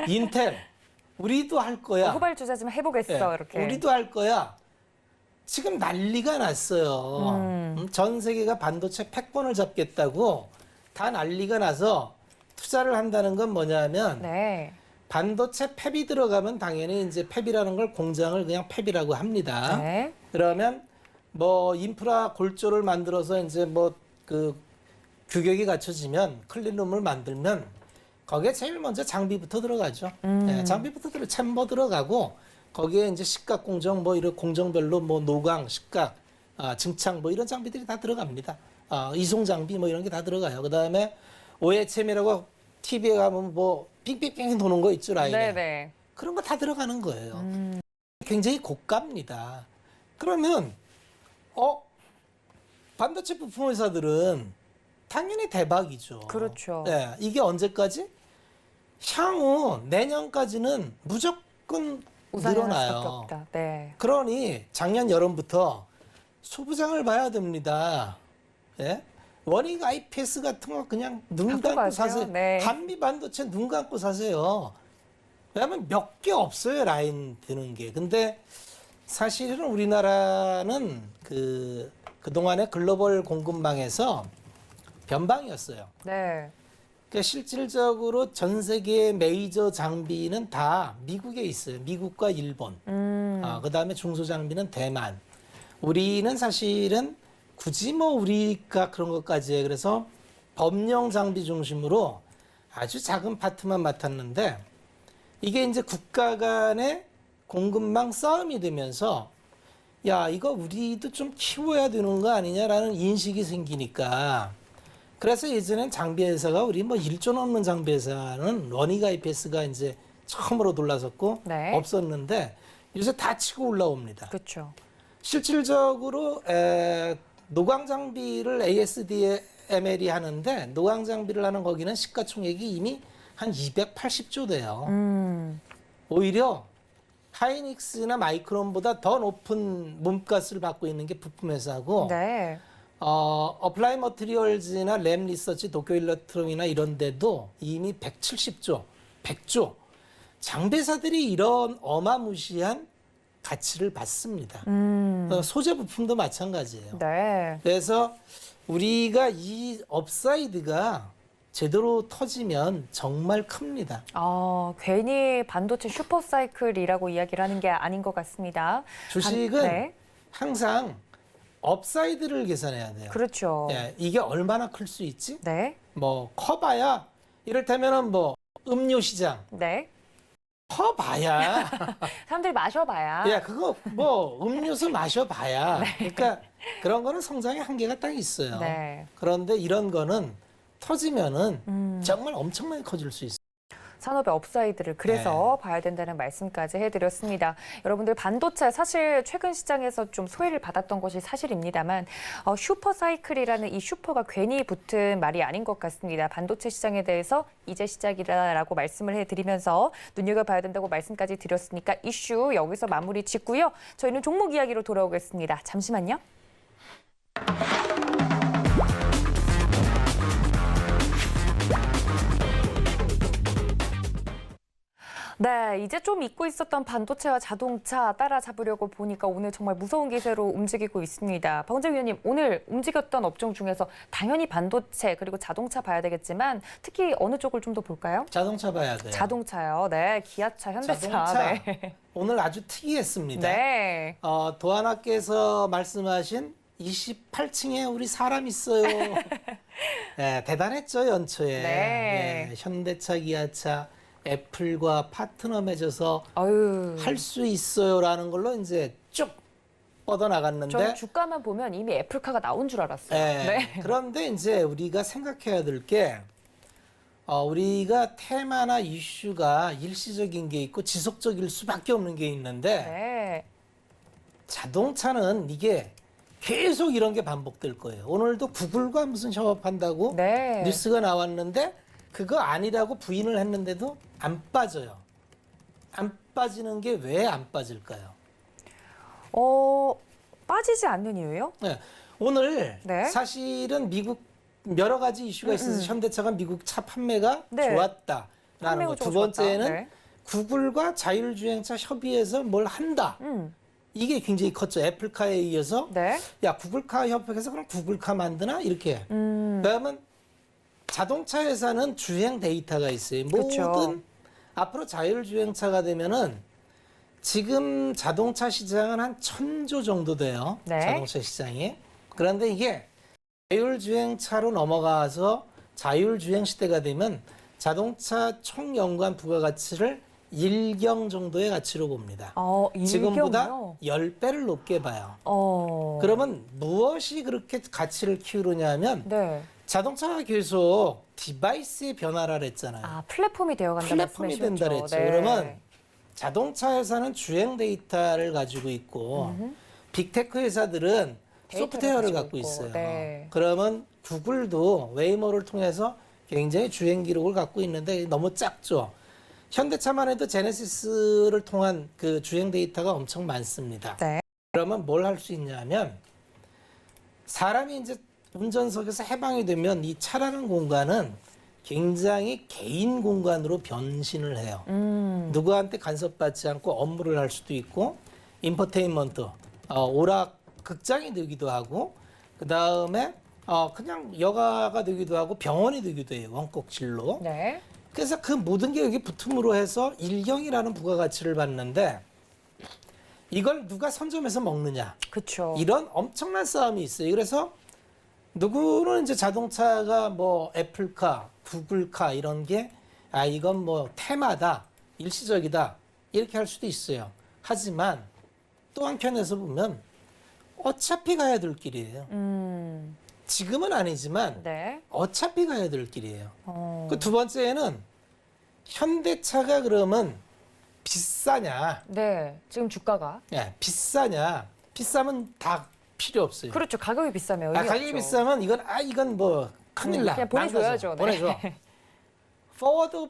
인텔, 우리도 할 거야. 후발 주자 좀 해보겠어 예, 이렇게. 우리도 할 거야. 지금 난리가 났어요. 전 세계가 반도체 패권을 잡겠다고 다 난리가 나서 투자를 한다는 건 뭐냐면 네. 반도체 팹이 들어가면 당연히 이제 팹이라는 걸 공장을 그냥 팹이라고 합니다. 네. 그러면 뭐 인프라 골조를 만들어서 이제 뭐 그 규격이 갖춰지면 클린룸을 만들면 거기에 제일 먼저 장비부터 들어가죠. 예, 장비부터 챔버 들어가고 거기에 이제 식각 공정 뭐 이런 공정별로 뭐 노광, 식각, 증창 뭐 이런 장비들이 다 들어갑니다. 이송 장비 뭐 이런 게 다 들어가요. 그다음에 OHM이라고 TV에 가면 뭐 빙빙빙 도는 거 있죠, 라인에. 네네. 그런 거 다 들어가는 거예요. 굉장히 고가입니다. 그러면 반도체 부품 회사들은 당연히 대박이죠. 그렇죠. 네, 이게 언제까지? 향후 내년까지는 무조건 우상향할 수밖에 늘어나요. 없다. 네. 그러니 작년 여름부터 소부장을 봐야 됩니다. 예? 원익 IPS 같은 거 그냥 눈 갖고 감고 가세요. 사세요. 네. 한미 반도체 눈 감고 사세요. 왜냐하면 몇 개 없어요, 라인 드는 게. 근데 사실은 우리나라는 그동안의 글로벌 공급망에서 변방이었어요. 네. 그러니까 실질적으로 전 세계의 메이저 장비는 다 미국에 있어요. 미국과 일본. 그다음에 중소장비는 대만. 우리는 사실은 굳이 뭐 우리가 그런 것까지 해. 그래서 범용 장비 중심으로 아주 작은 파트만 맡았는데 이게 이제 국가 간의 공급망 싸움이 되면서 야, 이거 우리도 좀 키워야 되는 거 아니냐라는 인식이 생기니까 그래서 예전엔 장비 회사가 우리 뭐 1조 넘는 장비 회사는 원익 IPS가 이제 처음으로 돌아섰고 네. 없었는데 요새 다 치고 올라옵니다. 그렇죠. 실질적으로 노광 장비를 ASDML이 하는데 노광 장비를 하는 거기는 시가총액이 이미 한 280조 돼요. 오히려 하이닉스나 마이크론보다 더 높은 몸값을 받고 있는 게 부품 회사고 네. 어플라이 머티리얼즈나 램 리서치, 도쿄 일렉트론이나 이런 데도 이미 170조, 100조 장비사들이 이런 어마무시한 가치를 받습니다. 소재 부품도 마찬가지예요. 네. 그래서 우리가 이 업사이드가 제대로 터지면 정말 큽니다. 괜히 반도체 슈퍼사이클이라고 이야기를 하는 게 아닌 것 같습니다. 주식은 네. 항상 업사이드를 계산해야 돼요. 그렇죠. 예, 이게 얼마나 클 수 있지? 네. 뭐 커봐야 이를테면은 뭐 음료 시장 네. 커봐야 사람들이 마셔봐야. 야 그거 뭐 음료수 마셔봐야 그러니까 그런 거는 성장의 한계가 딱 있어요. 네. 그런데 이런 거는 터지면은 정말 엄청나게 커질 수 있어요. 산업의 업사이드를 그래서 네. 봐야 된다는 말씀까지 해드렸습니다. 여러분들 반도체 사실 최근 시장에서 좀 소외를 받았던 것이 사실입니다만 슈퍼사이클이라는 이 슈퍼가 괜히 붙은 말이 아닌 것 같습니다. 반도체 시장에 대해서 이제 시작이라고 말씀을 해드리면서 눈여겨봐야 된다고 말씀까지 드렸으니까 이슈 여기서 마무리 짓고요. 저희는 종목 이야기로 돌아오겠습니다. 잠시만요. 네, 이제 좀 잊고 있었던 반도체와 자동차 따라잡으려고 보니까 오늘 정말 무서운 기세로 움직이고 있습니다. 박원재 위원님, 오늘 움직였던 업종 중에서 당연히 반도체 그리고 자동차 봐야 되겠지만 특히 어느 쪽을 좀 더 볼까요? 자동차 봐야 돼요. 자동차요. 네, 기아차, 현대차. 자동차 네. 오늘 아주 특이했습니다. 네. 도하나께서 말씀하신 28층에 우리 사람 있어요. 네, 대단했죠, 연초에. 네. 네, 현대차, 기아차, 애플과 파트너 맺어서 아유. 할 수 있어요라는 걸로 이제 쭉 뻗어나갔는데. 저는 주가만 보면 이미 애플카가 나온 줄 알았어요. 네. 그런데 이제 우리가 생각해야 될 게 우리가 테마나 이슈가 일시적인 게 있고 지속적일 수밖에 없는 게 있는데 네. 자동차는 이게 계속 이런 게 반복될 거예요. 오늘도 구글과 무슨 협업한다고 네. 뉴스가 나왔는데 그거 아니라고 부인을 했는데도 안 빠져요. 안 빠지는 게 왜 안 빠질까요? 빠지지 않는 이유요? 네. 오늘 네. 사실은 미국 여러 가지 이슈가 있어서 현대차가 미국 차 판매가 네. 좋았다라는 판매 거. 구조가 두 번째는 좋았다. 네. 구글과 자율주행차 협의해서 뭘 한다. 이게 굉장히 컸죠. 애플카에 이어서 네. 야 구글카 협회에서 그럼 구글카 만드나 이렇게. 그러면 자동차 회사는 주행 데이터가 있어요. 그쵸. 모든 앞으로 자율주행차가 되면은 지금 자동차 시장은 한 1,000조 정도 돼요. 네. 자동차 시장이. 그런데 이게 자율주행차로 넘어가서 자율주행 시대가 되면 자동차 총 연간 부가가치를 1경 정도의 가치로 봅니다. 지금보다 일경이요? 10배를 높게 봐요. 그러면 그러면 무엇이 그렇게 가치를 키우느냐면 네. 자동차가 계속 디바이스의 변화를 했잖아요. 플랫폼이 되어간다 플랫폼이 된다 말씀이셨죠. 그랬죠. 그러면 자동차 회사는 주행 데이터를 가지고 있고 빅테크 회사들은 데이터를 소프트웨어를 가지고 갖고 있고, 있어요. 네. 그러면 구글도 웨이모를 통해서 굉장히 주행 기록을 갖고 있는데 너무 작죠. 현대차만 해도 제네시스를 통한 그 주행 데이터가 엄청 많습니다. 네. 그러면 뭘 할 수 있냐면 사람이 이제 운전석에서 해방이 되면 이 차라는 공간은 굉장히 개인 공간으로 변신을 해요. 누구한테 간섭받지 않고 업무를 할 수도 있고 인포테인먼트, 오락 극장이 되기도 하고 그 다음에 그냥 여가가 되기도 하고 병원이 되기도 해요. 원격진로. 네. 그래서 그 모든 게 여기 붙음으로 해서 일경이라는 부가가치를 받는데 이걸 누가 선점해서 먹느냐. 그렇죠. 이런 엄청난 싸움이 있어요. 그래서 누구는 이제 자동차가 뭐 애플카, 구글카 이런 게 이건 뭐 테마다, 일시적이다 이렇게 할 수도 있어요. 하지만 또 한편에서 보면 어차피 가야 될 길이에요. 지금은 아니지만 네. 어차피 가야 될 길이에요. 어. 그 두 번째는 현대차가 그러면 비싸냐? 네. 지금 주가가 비싸냐? 비싸면 다 필요 없어요. 그렇죠. 가격이 비싸면 의미 가격이 없죠. 비싸면 이건 뭐 큰일 나. 그냥 보내줘야죠. 망가져. 네. 보내줘. 포워드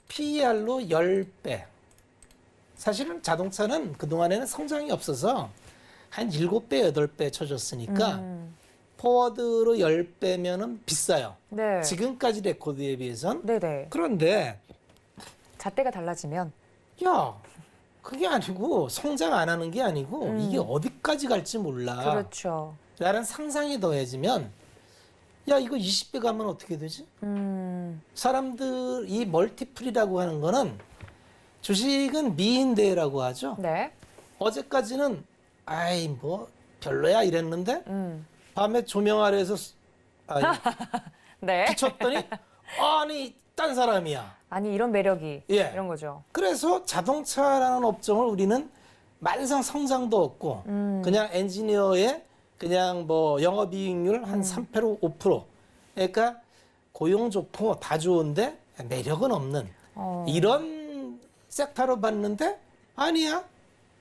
PER로 10배. 사실은 자동차는 그동안에는 성장이 없어서 한 7배, 8배 쳐줬으니까 포워드로 10배면은 비싸요. 네. 지금까지 레코드에 비해선. 네네. 그런데 잣대가 달라지면 야, 그게 아니고 성장 안 하는 게 아니고 이게 어디까지 갈지 몰라. 그렇죠. 라는 상상이 더해지면 야, 이거 20배 가면 어떻게 되지? 사람들 이 멀티플이라고 하는 거는 주식은 미인대라고 하죠. 네. 어제까지는 뭐 별로야 이랬는데 밤에 조명 아래에서 네. 비쳤더니 아니 딴 사람이야. 아니 이런 매력이 예. 이런 거죠. 그래서 자동차라는 업종을 우리는 만성 성장도 없고 그냥 엔지니어의 그냥 뭐 영업이익률 한 3% 5%. 그러니까 고용 좋고 다 좋은데 매력은 없는 이런 섹터로 봤는데 아니야.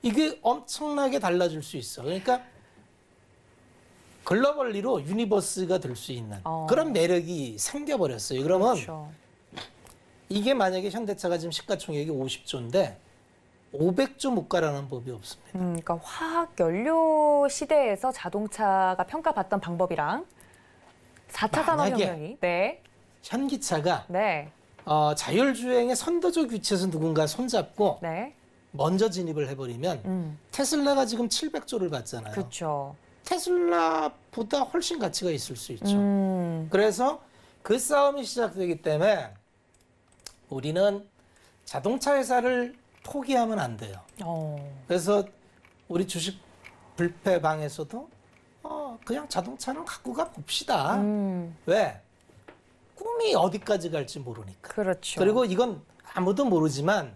이게 엄청나게 달라질 수 있어. 그러니까 글로벌리로 유니버스가 될 수 있는 그런 매력이 생겨버렸어요. 그러면 그렇죠. 이게 만약에 현대차가 지금 시가총액이 50조인데 500조 못 가라는 법이 없습니다. 그러니까 화학 연료 시대에서 자동차가 평가받던 방법이랑 4차 산업혁명이 네. 현기차가 네. 자율주행의 선도적 위치에서 누군가 손잡고 네. 먼저 진입을 해버리면 테슬라가 지금 700조를 받잖아요. 그렇죠. 테슬라보다 훨씬 가치가 있을 수 있죠. 그래서 그 싸움이 시작되기 때문에 우리는 자동차 회사를 포기하면 안 돼요. 그래서 우리 주식 불패방에서도 그냥 자동차는 갖고 가 봅시다. 왜? 꿈이 어디까지 갈지 모르니까. 그렇죠. 그리고 이건 아무도 모르지만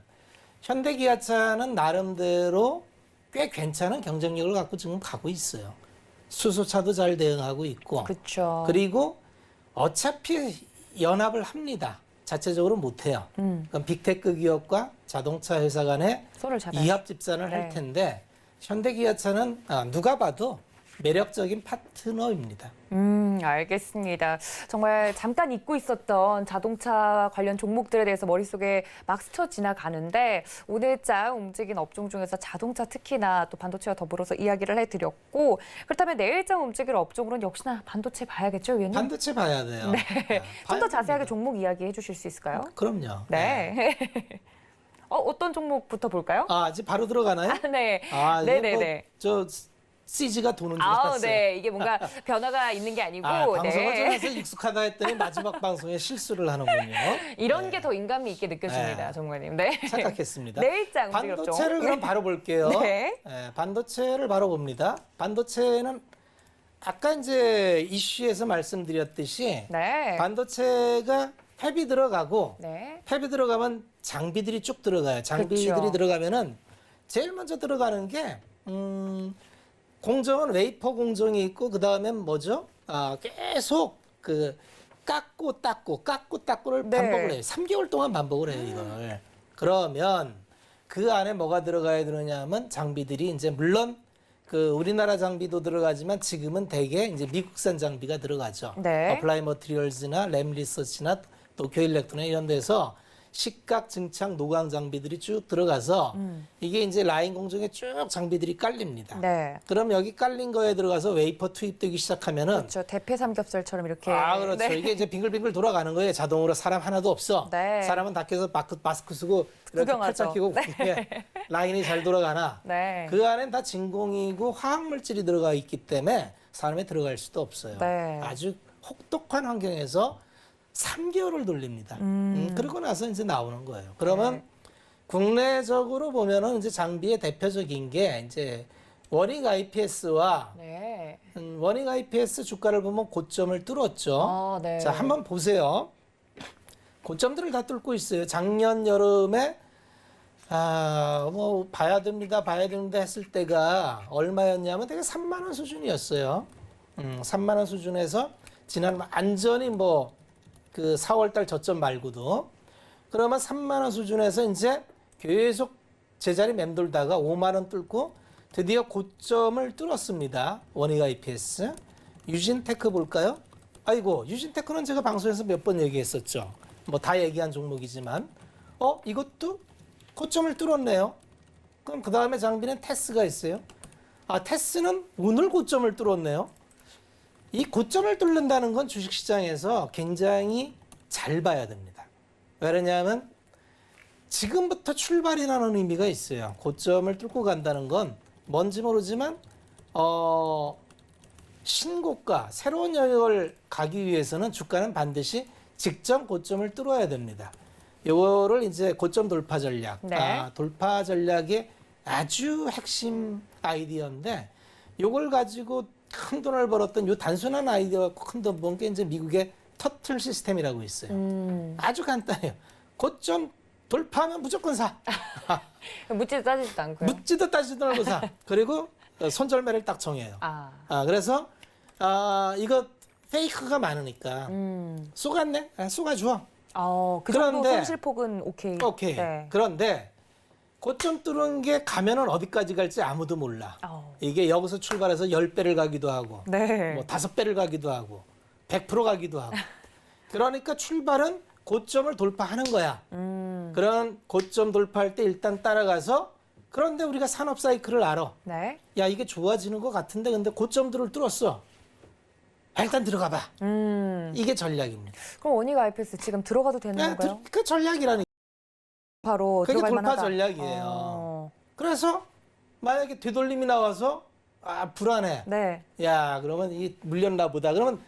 현대기아차는 나름대로 꽤 괜찮은 경쟁력을 갖고 지금 가고 있어요. 수소차도 잘 대응하고 있고. 그렇죠. 그리고 어차피 연합을 합니다. 자체적으로 못해요. 그럼 빅테크 기업과 자동차 회사 간에 손을 잡아요. 이합 집산을 네. 할 텐데 현대기아차는 누가 봐도 매력적인 파트너입니다. 알겠습니다. 정말 잠깐 잊고 있었던 자동차 관련 종목들에 대해서 머릿속에 막 스쳐 지나가는데 오늘 장 움직인 업종 중에서 자동차 특히나 또 반도체와 더불어서 이야기를 해드렸고 그렇다면 내일 장 움직일 업종으로는 역시나 반도체 봐야겠죠, 위원님? 반도체 봐야 돼요. 네. 좀 더 봐야 자세하게 됩니다. 종목 이야기해 주실 수 있을까요? 그럼요. 네. 어떤 종목부터 볼까요? 아직 바로 들어가나요? 네. 네네네. 저 CG가 도는 줄 알았어요. 네. 이게 뭔가 변화가 있는 게 아니고 방송을 네. 좀 해서 익숙하다 했더니 마지막 방송에 실수를 하는군요. 이런 네. 게 더 인간미 있게 느껴집니다, 네. 정말님. 네. 착각했습니다. 내일장 움직일 업종. 반도체를 그럼 바로 볼게요. 네. 반도체를 바로 봅니다. 반도체는 아까 이제 이슈에서 말씀드렸듯이 네. 반도체가 팹이 들어가고 네. 팹이 들어가면 장비들이 쭉 들어가요. 장비들이 그쵸. 들어가면은 제일 먼저 들어가는 게 공정은 웨이퍼 공정이 있고 그 다음엔 뭐죠? 계속 그 깎고 닦고를 네. 반복을 해요. 3개월 동안 반복을 해요, 이걸. 그러면 그 안에 뭐가 들어가야 되느냐면 장비들이 이제 물론 그 우리나라 장비도 들어가지만 지금은 대개 이제 미국산 장비가 들어가죠. 네. 어플라이 머티리얼즈나 램 리서치나 도쿄 일렉트로닉 이런 데서 식각, 증착, 노광 장비들이 쭉 들어가서 이게 이제 라인 공정에 쭉 장비들이 깔립니다. 네. 그럼 여기 깔린 거에 들어가서 웨이퍼 투입되기 시작하면은 그렇죠. 대패 삼겹살처럼 이렇게. 그렇죠. 네. 이게 이제 빙글빙글 돌아가는 거예요. 자동으로 사람 하나도 없어. 네. 사람은 밖에서 마스크 쓰고 이렇게 구경하죠. 팔짱 끼고 구경해. 라인이 잘 돌아가나. 네. 그 안엔 다 진공이고 화학 물질이 들어가 있기 때문에 사람이 들어갈 수도 없어요. 네. 아주 혹독한 환경에서 3개월을 돌립니다. 그러고 나서 이제 나오는 거예요. 그러면 네. 국내적으로 보면은 이제 장비의 대표적인 게 이제 원익 IPS와 네. 원익 IPS 주가를 보면 고점을 뚫었죠. 네. 자, 한번 보세요. 고점들을 다 뚫고 있어요. 작년 여름에 뭐 봐야 됩니다 했을 때가 얼마였냐면 되게 3만 원 수준이었어요. 3만 원 수준에서 지난 완전히 뭐 그 4월 달 저점 말고도 그러면 3만 원 수준에서 이제 계속 제자리 맴돌다가 5만 원 뚫고 드디어 고점을 뚫었습니다. 원익 IPS. 유진테크 볼까요? 아이고, 유진테크는 제가 방송에서 몇 번 얘기했었죠. 뭐 다 얘기한 종목이지만 이것도 고점을 뚫었네요. 그럼 그 다음에 장비는 테스가 있어요. 테스는 오늘 고점을 뚫었네요. 이 고점을 뚫는다는 건 주식시장에서 굉장히 잘 봐야 됩니다. 왜냐하면 지금부터 출발이라는 의미가 있어요. 고점을 뚫고 간다는 건 뭔지 모르지만 신고가, 새로운 영역을 가기 위해서는 주가는 반드시 직전 고점을 뚫어야 됩니다. 요거를 이제 고점 돌파 전략, 네. 돌파 전략의 아주 핵심 아이디어인데 요걸 가지고 큰 돈을 벌었던 요 단순한 아이디어가 큰 돈 번 게 이제 미국의 터틀 시스템이라고 있어요. 아주 간단해요. 고점 돌파하면 무조건 사. 묻지도 따지지도 않고요. 묻지도 따지도 말고 사. 그리고 손절매를 딱 정해요. 그래서 이거 페이크가 많으니까 쏘갔네? 쏘가줘. 그 정도 그런데- 손실폭은 오케이. 오케이. 네. 그런데 고점 뚫은 게 가면은 어디까지 갈지 아무도 몰라. 이게 여기서 출발해서 10배를 가기도 하고 네. 뭐 5배를 가기도 하고 100% 가기도 하고. 그러니까 출발은 고점을 돌파하는 거야. 그런 고점 돌파할 때 일단 따라가서 그런데 우리가 산업 사이클을 알아. 네. 야, 이게 좋아지는 것 같은데 근데 고점들을 뚫었어. 일단 들어가 봐. 이게 전략입니다. 그럼 원익 IPS 지금 들어가도 되는 건가요? 그 전략이라니. 바로 그게 들어갈 돌파 만하다. 전략이에요. 그래서 만약에 되돌림이 나와서 불안해. 네. 야, 그러면 이 물렸나 보다. 그러면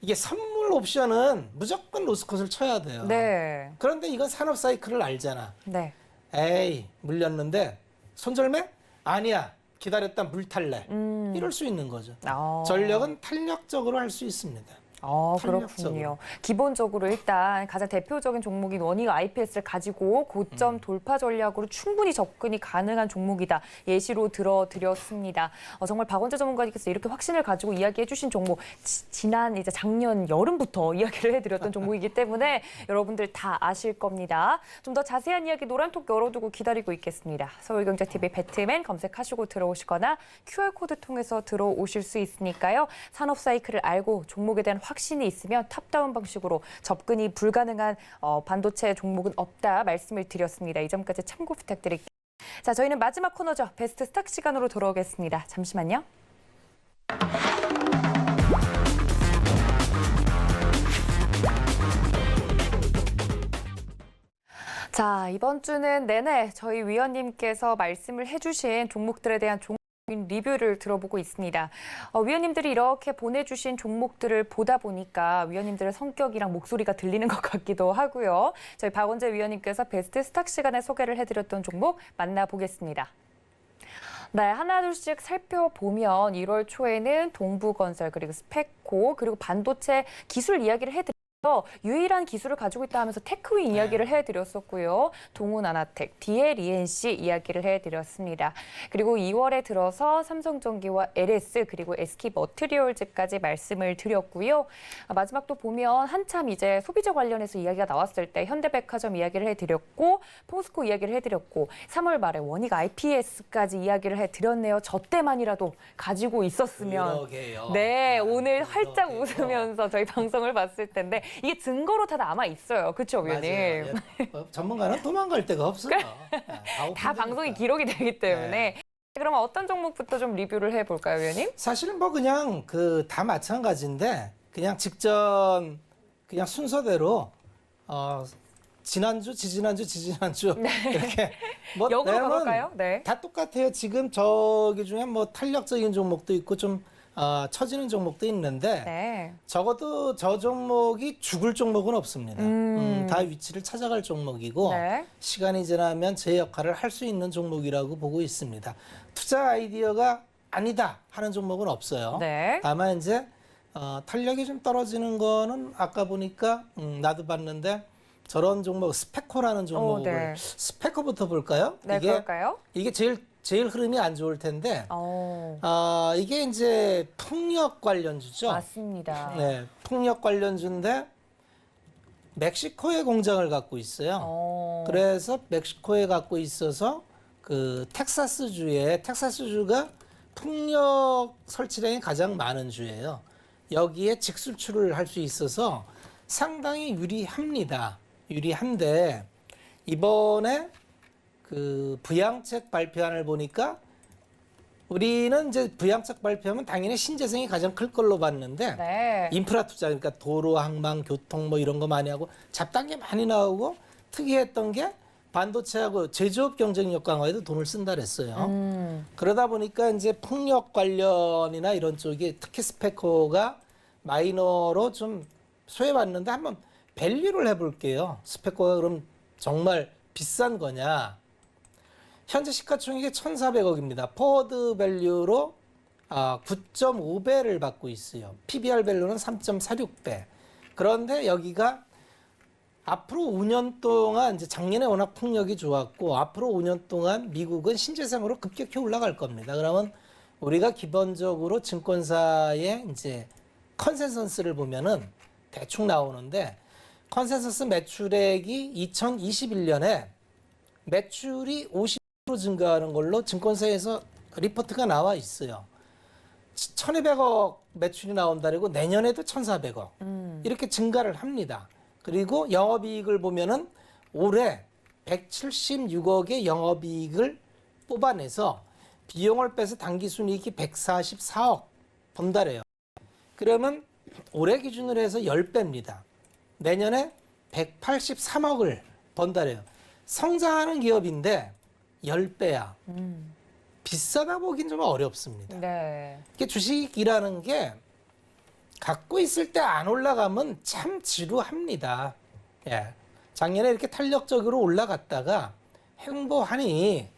이게 선물 옵션은 무조건 로스컷을 쳐야 돼요. 네. 그런데 이건 산업 사이클을 알잖아. 네. 에이, 물렸는데 손절매? 아니야. 기다렸다 물 탈래. 이럴 수 있는 거죠. 전력은 탄력적으로 할 수 있습니다. 탄력적으로. 그렇군요. 기본적으로 일단 가장 대표적인 종목인 원익 IPS를 가지고 고점 돌파 전략으로 충분히 접근이 가능한 종목이다. 예시로 들어드렸습니다. 정말 박원재 전문가님께서 이렇게 확신을 가지고 이야기해 주신 종목, 지난 이제 작년 여름부터 이야기를 해드렸던 종목이기 때문에 여러분들 다 아실 겁니다. 좀 더 자세한 이야기 노란톡 열어두고 기다리고 있겠습니다. 서울경제TV 배트맨 검색하시고 들어오시거나 QR코드 통해서 들어오실 수 있으니까요. 산업 사이클을 알고 종목에 대한 확신이 있으면 탑다운 방식으로 접근이 불가능한 반도체 종목은 없다 말씀을 드렸습니다. 이 점까지 참고 부탁드릴게요. 자, 저희는 마지막 코너죠. 베스트 스탁 시간으로 돌아오겠습니다. 잠시만요. 자, 이번 주는 내내 저희 위원님께서 말씀을 해주신 종목들에 대한 리뷰를 들어보고 있습니다. 위원님들이 이렇게 보내주신 종목들을 보다 보니까 위원님들의 성격이랑 목소리가 들리는 것 같기도 하고요. 저희 박원재 위원님께서 베스트 스탁 시간에 소개를 해드렸던 종목 만나보겠습니다. 네, 하나둘씩 살펴보면 1월 초에는 동부건설 그리고 스펙코 그리고 반도체 기술 이야기를 해드렸습니다. 유일한 기술을 가지고 있다 하면서 테크윈 이야기를 해드렸었고요. 동훈아나텍, DLENC 이야기를 해드렸습니다. 그리고 2월에 들어서 삼성전기와 LS 그리고 SK머티리얼즈까지 말씀을 드렸고요. 마지막 또 보면 한참 이제 소비자 관련해서 이야기가 나왔을 때 현대백화점 이야기를 해드렸고 포스코 이야기를 해드렸고 3월 말에 원익 IPS까지 이야기를 해드렸네요. 저 때만이라도 가지고 있었으면. 그러게요. 네, 오늘 활짝 그러게요. 웃으면서 저희 방송을 봤을 텐데 이게 증거로 다 남아 있어요. 그렇죠, 위원님? 맞아요. 전문가는 도망갈 데가 없어요. 다 방송이 기록이 되기 때문에. 네. 그러면 어떤 종목부터 좀 리뷰를 해볼까요, 위원님? 사실은 뭐 그냥 다 마찬가지인데 그냥 직전 그냥 순서대로 지난주, 지지난주 이렇게 뭐 역으로 왜냐면 가볼까요? 네. 다 똑같아요. 지금 저기 중에 뭐 탄력적인 종목도 있고 좀 처지는 종목도 있는데 네. 적어도 저 종목이 죽을 종목은 없습니다. 다 위치를 찾아갈 종목이고 네. 시간이 지나면 제 역할을 할 수 있는 종목이라고 보고 있습니다. 투자 아이디어가 아니다 하는 종목은 없어요. 네. 다만 이제 탄력이 좀 떨어지는 거는 아까 보니까 나도 봤는데 저런 종목 스페코라는 종목을 네. 스페코부터 볼까요? 네, 그럴까요? 이게 제일 흐름이 안 좋을 텐데 이게 이제 풍력 관련주죠. 맞습니다. 네, 풍력 관련주인데 멕시코에 공장을 갖고 있어요. 그래서 멕시코에 갖고 있어서 그 텍사스주가 풍력 설치량이 가장 많은 주예요. 여기에 직수출을 할 수 있어서 상당히 유리한데 이번에 그 부양책 발표안을 보니까 우리는 이제 부양책 발표하면 당연히 신재생이 가장 클 걸로 봤는데 네. 인프라 투자 그러니까 도로, 항만, 교통 뭐 이런 거 많이 하고 잡다한 게 많이 나오고 특이했던 게 반도체하고 제조업 경쟁력 강화에도 돈을 쓴다 그랬어요. 그러다 보니까 이제 풍력 관련이나 이런 쪽이 특히 스페코가 마이너로 좀 소외받는데 한번 밸류를 해볼게요. 스페코가 그럼 정말 비싼 거냐? 현재 시가총액이 1,400억입니다. 포워드 밸류로 9.5배를 받고 있어요. PBR 밸류는 3.46배. 그런데 여기가 앞으로 5년 동안 이제 작년에 워낙 풍력이 좋았고 앞으로 5년 동안 미국은 신재생으로 급격히 올라갈 겁니다. 그러면 우리가 기본적으로 증권사의 이제 컨센서스를 보면은 대충 나오는데 컨센서스 매출액이 2021년에 매출이 50% 증가하는 걸로 증권사에서 리포트가 나와 있어요. 1,200억 매출이 나온다고 내년에도 1,400억 이렇게 증가를 합니다. 그리고 영업이익을 보면은 올해 176억의 영업이익을 뽑아내서 비용을 빼서 당기순이익이 144억 번달해요. 그러면 올해 기준으로 해서 10배입니다. 내년에 183억을 번달해요. 성장하는 기업인데 10배야. 비싸다 보긴 좀 어렵습니다. 네. 이게 주식이라는 게 갖고 있을 때 안 올라가면 참 지루합니다. 예. 작년에 이렇게 탄력적으로 올라갔다가 행보하니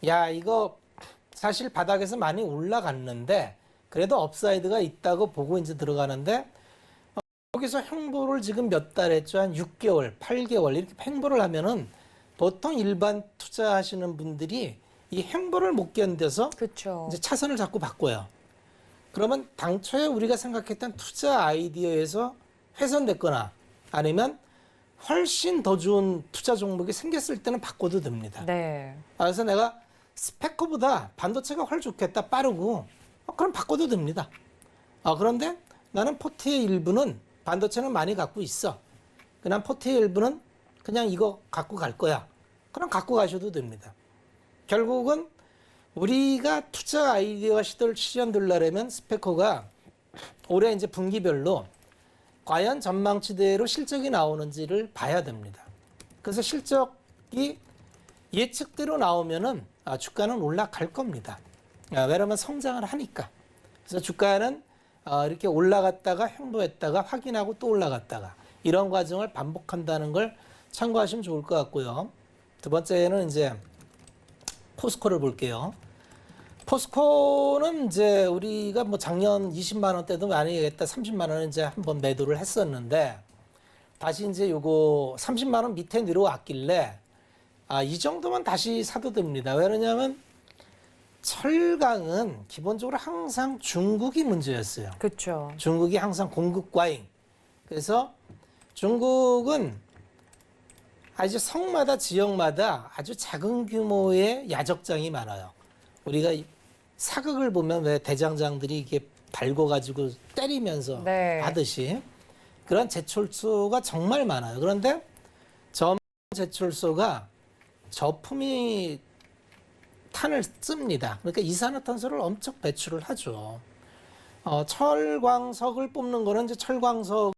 야 이거 사실 바닥에서 많이 올라갔는데 그래도 업사이드가 있다고 보고 이제 들어가는데 여기서 횡보를 지금 몇 달 했죠? 한 6개월, 8개월 이렇게 횡보를 하면은 보통 일반 투자하시는 분들이 이 횡보를 못 견뎌서 그렇죠. 이제 차선을 자꾸 바꿔요. 그러면 당초에 우리가 생각했던 투자 아이디어에서 훼손됐거나 아니면 훨씬 더 좋은 투자 종목이 생겼을 때는 바꿔도 됩니다. 네. 그래서 내가 스펙커보다 반도체가 훨 좋겠다, 빠르고 그럼 바꿔도 됩니다. 그런데 나는 포트의 일부는 반도체는 많이 갖고 있어. 그냥 포트의 일부는 그냥 이거 갖고 갈 거야. 그럼 갖고 가셔도 됩니다. 결국은 우리가 투자 아이디어 실현되려면 스펙커가 올해 이제 분기별로 과연 전망치대로 실적이 나오는지를 봐야 됩니다. 그래서 실적이 예측대로 나오면은 주가는 올라갈 겁니다. 왜냐하면 성장을 하니까. 그래서 주가는 이렇게 올라갔다가 횡보했다가 확인하고 또 올라갔다가 이런 과정을 반복한다는 걸 참고하시면 좋을 것 같고요. 두 번째는 이제 포스코를 볼게요. 포스코는 이제 우리가 뭐 작년 20만 원대도 많이 얘기했다 30만 원은 이제 한번 매도를 했었는데 다시 이제 요거 30만 원 밑에 내려왔길래 이 정도면 다시 사도 됩니다. 왜냐하면 철강은 기본적으로 항상 중국이 문제였어요. 그렇죠. 중국이 항상 공급 과잉. 그래서 중국은 아주 성마다 지역마다 아주 작은 규모의 야적장이 많아요. 우리가 사극을 보면 왜 대장장들이 이게 밟아가지고 때리면서 네. 하듯이 그런 제철소가 정말 많아요. 그런데 제철소가 저품이 탄을 씁니다. 그러니까 이산화탄소를 엄청 배출을 하죠. 철광석을 뽑는 거는 이제 철광석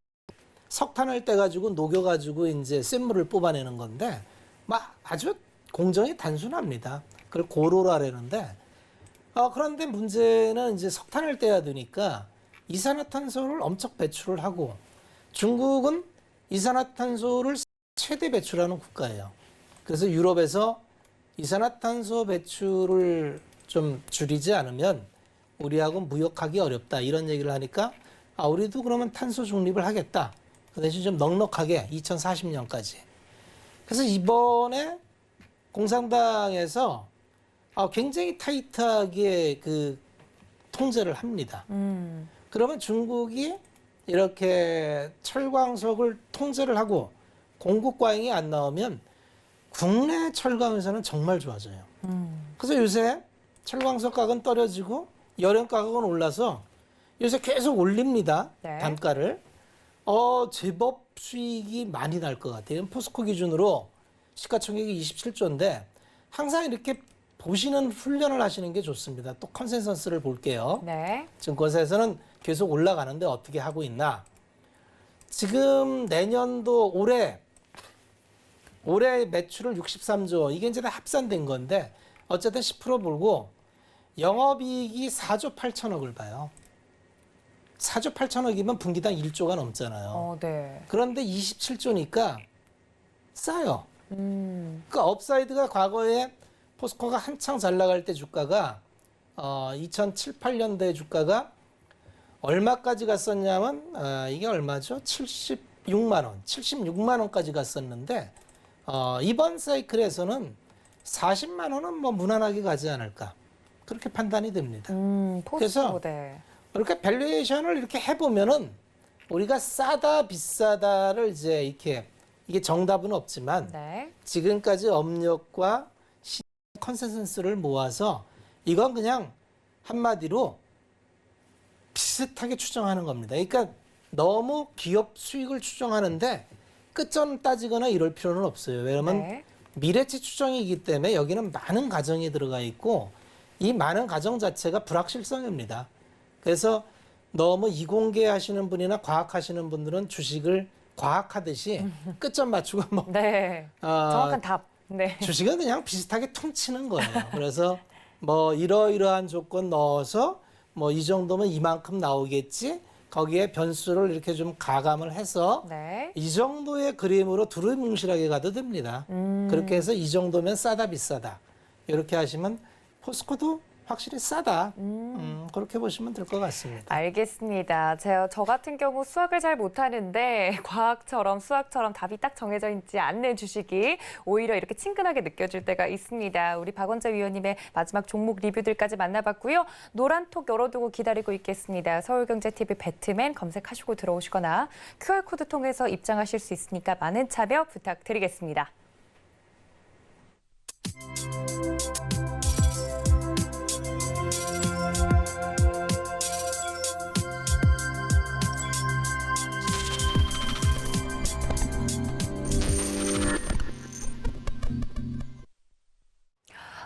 석탄을 떼가지고 녹여가지고 이제 샘물을 뽑아내는 건데 막 아주 공정이 단순합니다. 그걸 고로라라는데 그런데 문제는 이제 석탄을 떼야 되니까 이산화탄소를 엄청 배출을 하고 중국은 이산화탄소를 최대 배출하는 국가예요. 그래서 유럽에서 이산화탄소 배출을 좀 줄이지 않으면 우리하고 무역하기 어렵다 이런 얘기를 하니까 우리도 그러면 탄소 중립을 하겠다. 그 대신 좀 넉넉하게 2040년까지. 그래서 이번에 공산당에서 굉장히 타이트하게 그 통제를 합니다. 그러면 중국이 이렇게 철광석을 통제를 하고 공급 과잉이 안 나오면 국내 철강에서는 정말 좋아져요. 그래서 요새 철광석 가격은 떨어지고 여름 가격은 올라서 요새 계속 올립니다. 네. 단가를. 제법 수익이 많이 날 것 같아요. 포스코 기준으로 시가총액이 27조인데 항상 이렇게 보시는 훈련을 하시는 게 좋습니다. 또 컨센서스를 볼게요. 네. 증권사에서는 계속 올라가는데 어떻게 하고 있나. 지금 내년도 올해 매출을 63조, 이게 이제 다 합산된 건데 어쨌든 10% 불고 영업이익이 4조 8천억을 봐요. 4조 8천억이면 분기당 1조가 넘잖아요. 네. 그런데 27조니까 싸요. 음. 그러니까 업사이드가 과거에 포스코가 한창 잘 나갈 때 주가가 2007, 8년대 주가가 얼마까지 갔었냐면 이게 얼마죠? 76만 원, 76만 원까지 갔었는데 이번 사이클에서는 40만 원은 뭐 무난하게 가지 않을까 그렇게 판단이 됩니다. 포스코. 그래서 네. 이렇게 밸류에이션을 이렇게 해보면은 우리가 싸다 비싸다를 이제 이렇게 이게 정답은 없지만 네. 지금까지 업력과 컨센서스를 모아서 이건 그냥 한마디로 비슷하게 추정하는 겁니다. 그러니까 너무 기업 수익을 추정하는데 끝점 따지거나 이럴 필요는 없어요. 왜냐하면 네. 미래치 추정이기 때문에 여기는 많은 가정이 들어가 있고 이 많은 가정 자체가 불확실성입니다. 그래서 너무 이공계 하시는 분이나 과학 하시는 분들은 주식을 과학하듯이 끝점 맞추고 뭐 네. 정확한 답. 네. 주식은 그냥 비슷하게 퉁치는 거예요. 그래서 뭐 이러이러한 조건 넣어서 뭐 이 정도면 이만큼 나오겠지. 거기에 변수를 이렇게 좀 가감을 해서 네. 이 정도의 그림으로 두루뭉실하게 가도 됩니다. 그렇게 해서 이 정도면 싸다 비싸다. 이렇게 하시면 포스코도 확실히 싸다. 그렇게 보시면 될 것 같습니다. 알겠습니다. 저 같은 경우 수학을 잘 못하는데 수학처럼 답이 딱 정해져 있지 않는 주식이 오히려 이렇게 친근하게 느껴질 때가 있습니다. 우리 박원재 위원님의 마지막 종목 리뷰들까지 만나봤고요. 노란톡 열어두고 기다리고 있겠습니다. 서울경제TV 배트맨 검색하시고 들어오시거나 QR코드 통해서 입장하실 수 있으니까 많은 참여 부탁드리겠습니다.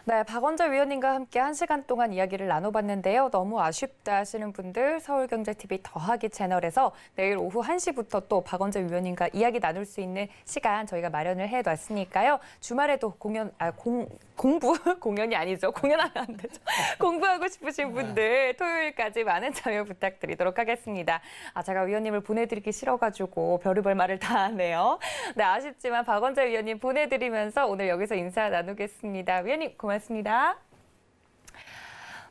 네, 박원재 위원님과 함께 1시간 동안 이야기를 나눠봤는데요. 너무 아쉽다 하시는 분들 서울경제TV 더하기 채널에서 내일 오후 1시부터 또 박원재 위원님과 이야기 나눌 수 있는 시간 저희가 마련을 해놨으니까요. 주말에도 공연이 아니죠. 공연하면 안 되죠. 공부하고 싶으신 분들 토요일까지 많은 참여 부탁드리도록 하겠습니다. 제가 위원님을 보내드리기 싫어가지고 별의별 말을 다 하네요. 네, 아쉽지만 박원재 위원님 보내드리면서 오늘 여기서 인사 나누겠습니다. 위원님 고맙습니다.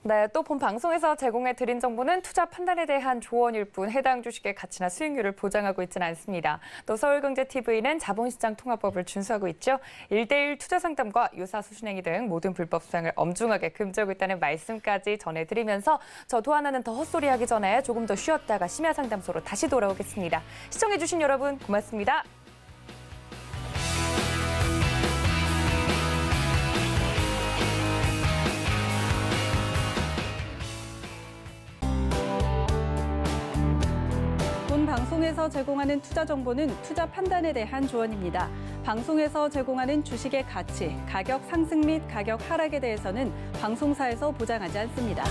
네, 또 본 방송에서 제공해드린 정보는 투자 판단에 대한 조언일 뿐 해당 주식의 가치나 수익률을 보장하고 있지는 않습니다. 또 서울경제TV는 자본시장 통합법을 준수하고 있죠. 1:1 투자 상담과 유사 수신행위 등 모든 불법 수행을 엄중하게 금지하고 있다는 말씀까지 전해드리면서 저도 하나는 더 헛소리하기 전에 조금 더 쉬었다가 심야상담소로 다시 돌아오겠습니다. 시청해주신 여러분 고맙습니다. 본 방송에서 제공하는 투자 정보는 투자 판단에 대한 조언입니다. 방송에서 제공하는 주식의 가치, 가격 상승 및 가격 하락에 대해서는 방송사에서 보장하지 않습니다.